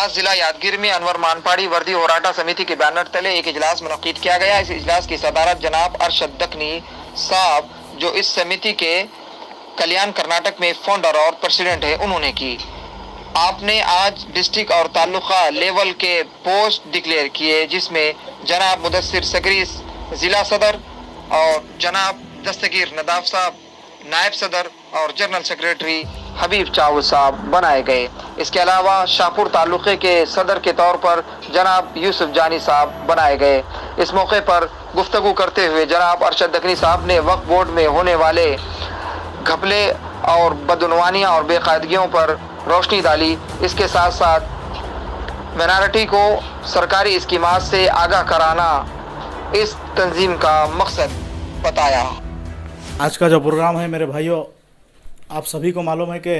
आज जिला यादगीर में अनवर मानपाड़ी वर्दी होराटा समिति के बैनर तले एक इजलास मुनक्किद किया गया। इस इजलास की सदारत जनाब अरशद दखनी साहब, जो इस समिति के कल्याण कर्नाटक में फाउंडर और प्रेसिडेंट है, उन्होंने की। आपने आज डिस्ट्रिक्ट और तालुका लेवल के पोस्ट डिक्लेयर किए, जिसमें जनाब मुदस्सिर सकरी जिला सदर और जनाब दस्तगीर नदाफ साहब नायब सदर और जनरल सेक्रेटरी हबीब चावल साहब बनाए गए। इसके अलावा शाहपुर तालुके के सदर के तौर पर जनाब यूसुफ जानी साहब बनाए गए। इस मौके पर गुफ्तगू करते हुए जनाब अरशद दखनी साहब ने वक्फ बोर्ड में होने वाले घपले और बदउनवानियाँ और बेकायदगियों पर रोशनी डाली। इसके साथ साथ माइनॉरिटी को सरकारी स्कीमात से आगाह कराना इस तंजीम का मकसद बताया। आज का जो प्रोग्राम है मेरे भाइयों, आप सभी को मालूम है कि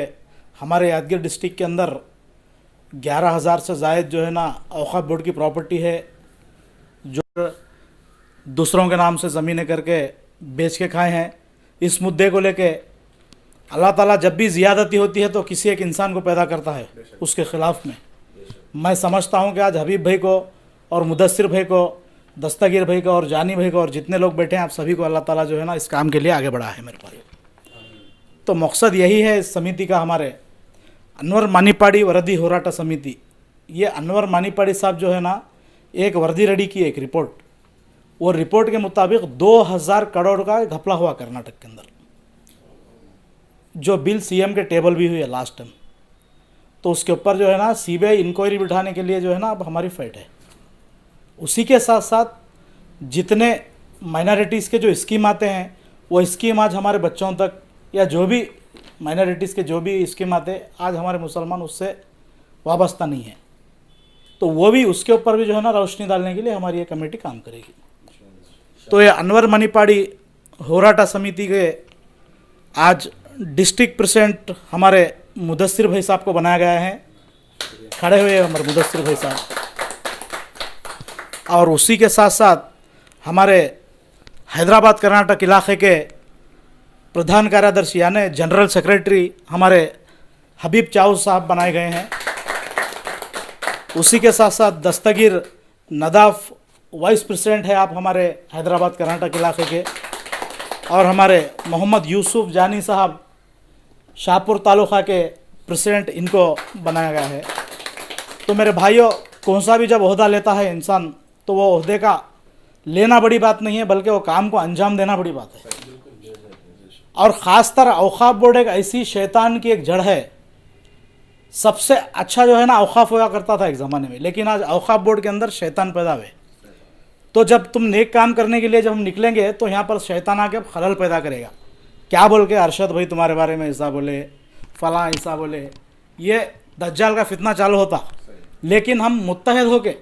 हमारे यादगीर डिस्ट्रिक्ट के अंदर 11,000 से ज़ायद जो है ना औक़ाफ़ बोर्ड की प्रॉपर्टी है, जो दूसरों के नाम से ज़मीनें करके बेच के खाए हैं। इस मुद्दे को लेके अल्लाह ताला जब भी ज़ियादती होती है तो किसी एक इंसान को पैदा करता है उसके ख़िलाफ़ में। मैं समझता हूँ कि आज हबीब भाई को और मुदस्सिर भाई को, दस्तगीर भाई को और जानी भाई को और जितने लोग बैठे हैं, आप सभी को अल्लाह ताला जो है ना इस काम के लिए आगे बढ़ा है मेरे भाई। तो मकसद यही है इस समिति का, हमारे अनवर मानीपाड़ी वर्दी होराटा समिति, ये अनवर मानीपाड़ी साहब जो है ना एक वर्दी रेडी की, एक रिपोर्ट, वो रिपोर्ट के मुताबिक 2,000 करोड़ का घपला हुआ कर्नाटक के अंदर, जो बिल सीएम के टेबल भी हुई है लास्ट टाइम। तो उसके ऊपर जो है ना सीबीआई इंक्वायरी बिठाने के लिए जो है ना अब हमारी फाइट है। उसी के साथ साथ जितने माइनॉरिटीज़ के जो स्कीम आते हैं, वो स्कीम आज हमारे बच्चों तक, या जो भी माइनॉरिटीज़ के जो भी स्कीम आते हैं, आज हमारे मुसलमान उससे वाबस्ता नहीं है। तो वो भी, उसके ऊपर भी जो है ना रोशनी डालने के लिए हमारी ये कमेटी काम करेगी। तो ये अनवर मानीपाड़ी होराटा समिति के आज डिस्ट्रिक्ट प्रेसिडेंट हमारे मुदस्सिर भाई साहब को बनाया गया है। खड़े हुए हमारे मुदस्सिर भाई साहब। और उसी के साथ साथ हमारे हैदराबाद कर्नाटक इलाके के प्रधान कार्यदर्शी यानी जनरल सेक्रेटरी हमारे हबीब चावल साहब बनाए गए हैं। उसी के साथ साथ दस्तगीर नदाफ वाइस प्रेसिडेंट है आप हमारे हैदराबाद कर्नाटक इलाके के, और हमारे मोहम्मद यूसुफ जानी साहब शाहपुर तालुका के प्रेसिडेंट, इनको बनाया गया है। तो मेरे भाइयों, कौन सा भी जब ओहदा लेता है इंसान, तो वो ओहदे का लेना बड़ी बात नहीं है, बल्कि वो काम को अंजाम देना बड़ी बात है। और ख़ासतर औक़ाफ़ बोर्ड एक ऐसी शैतान की एक जड़ है। सबसे अच्छा जो है ना औक़ाफ़ हुआ करता था एक ज़माने में, लेकिन आज औक़ाफ़ बोर्ड के अंदर शैतान पैदा हुए। तो जब तुम नेक काम करने के लिए जब हम निकलेंगे तो यहाँ पर शैतान आके अब खलल पैदा करेगा। क्या बोल के अरशद भाई तुम्हारे बारे में ऐसा बोले, फ़लाँ ऐसा बोले, ये दज्जाल का फितना चालू होता। लेकिन हम मुत्तहिद होके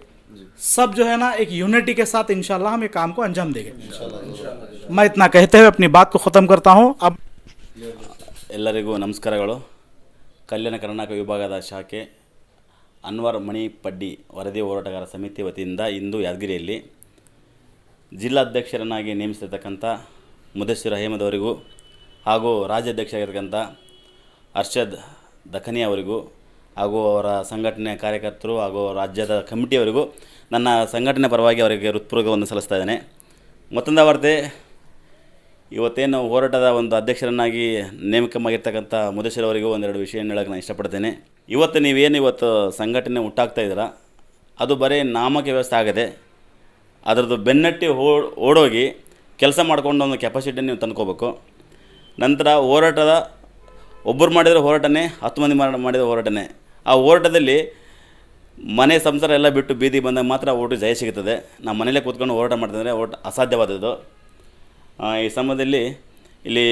सब जो है ना एक यूनिटी के साथ इंशाल्लाह हम ये काम को अंजाम देंगे। मैं इतना कहते हुए अपनी बात को ख़त्म करता हूँ। अब ಎಲ್ಲರಿಗೂ ನಮಸ್ಕಾರಗಳು। ಕಲ್ಯಾಣ ಕರ್ನಾಟಕ ವಿಭಾಗದ ಶಾಖೆ ಅನ್ವರ್ ಮಣಿಪಡ್ಡಿ ವರದಿ ಹೋರಾಟಗಾರ ಸಮಿತಿ ವತಿಯಿಂದ ಇಂದು ಯಾದಗಿರಿಯಲ್ಲಿ ಜಿಲ್ಲಾಧ್ಯಕ್ಷರನ್ನಾಗಿ ನೇಮಿಸಿರ್ತಕ್ಕಂಥ ಮುದಸ್ಸಿರ್ ಅಹಮದ್ ಅವರಿಗೂ ಹಾಗೂ ರಾಜ್ಯಾಧ್ಯಕ್ಷರಾಗಿರ್ತಕ್ಕಂಥ ಅರ್ಷದ್ ದಖನಿ ಅವರಿಗೂ ಹಾಗೂ ಅವರ ಸಂಘಟನೆಯ ಕಾರ್ಯಕರ್ತರು ಹಾಗೂ ರಾಜ್ಯದ ಕಮಿಟಿಯವರಿಗೂ ನನ್ನ ಸಂಘಟನೆ ಪರವಾಗಿ ಅವರಿಗೆ ಹೃತ್ಪೂರ್ವಕವನ್ನು ಸಲ್ಲಿಸ್ತಾ ಇದ್ದೇನೆ. ಮತ್ತೊಂದು ವಾರ್ತೆ, ಇವತ್ತೇನು ಹೋರಾಟದ ಒಂದು ಅಧ್ಯಕ್ಷರನ್ನಾಗಿ ನೇಮಕವಾಗಿರ್ತಕ್ಕಂಥ ಮುದಸ್ಸಿರ್ ಅವರಿಗೂ ಒಂದೆರಡು ವಿಷಯ ಹೇಳೋಕ್ಕೆ ನಾನು ಇಷ್ಟಪಡ್ತೇನೆ. ಇವತ್ತು ನೀವೇನು ಇವತ್ತು ಸಂಘಟನೆ ಹುಟ್ಟಾಕ್ತಾ ಇದ್ದೀರಾ, ಅದು ಬರೀ ನಾಮಕ ವ್ಯವಸ್ಥೆ ಆಗಿದೆ. ಅದರದ್ದು ಬೆನ್ನಟ್ಟಿ ಓಡೋಗಿ ಕೆಲಸ ಮಾಡಿಕೊಂಡು ಒಂದು ಕೆಪಾಸಿಟಿ ನೀವು ತಂದ್ಕೋಬೇಕು. ನಂತರ ಹೋರಾಟದ ಒಬ್ಬರು ಮಾಡಿದರೆ ಹೋರಾಟನೇ, 10 ಮಂದಿ ಮಾಡಿದ ಹೋರಾಟನೇ. ಆ ಹೋರಾಟದಲ್ಲಿ ಮನೆ ಸಂಸಾರ ಎಲ್ಲ ಬಿಟ್ಟು ಬೀದಿಗೆ ಬಂದಾಗ ಮಾತ್ರ ಓಟು ಜಯ ಸಿಗುತ್ತದೆ. ನಾವು ಮನೆಯಲ್ಲೇ ಕೂತ್ಕೊಂಡು ಹೋರಾಟ ಮಾಡ್ತಿದ್ರೆ ಓಟ್ ಅಸಾಧ್ಯವಾದದ್ದು. ಈ ಸಮಯದಲ್ಲಿ ಇಲ್ಲಿ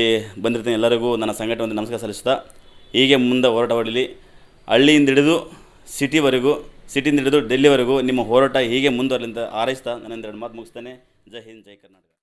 ಬಂದಿರ್ತೀನಿ ಎಲ್ಲರಿಗೂ ನನ್ನ ಸಂಘಟನೆ ನಮಸ್ಕಾರ ಸಲ್ಲಿಸ್ತಾ, ಹೀಗೆ ಮುಂದೆ ಹೋರಾಟ ಮಾಡಲಿ. ಹಳ್ಳಿಯಿಂದ ಹಿಡಿದು ಸಿಟಿವರೆಗೂ, ಸಿಟಿಯಿಂದ ಹಿಡಿದು ಡೆಲ್ಲಿವರೆಗೂ ನಿಮ್ಮ ಹೋರಾಟ ಹೀಗೆ ಮುಂದುವರಲಿ ಅಂತ ಹಾರೈಸ್ತಾ ನನ್ನ 2 ಮಾತು ಮುಗಿಸ್ತೇನೆ. ಜೈ ಹಿಂದ್, ಜೈ ಕರ್ನಾಟಕ.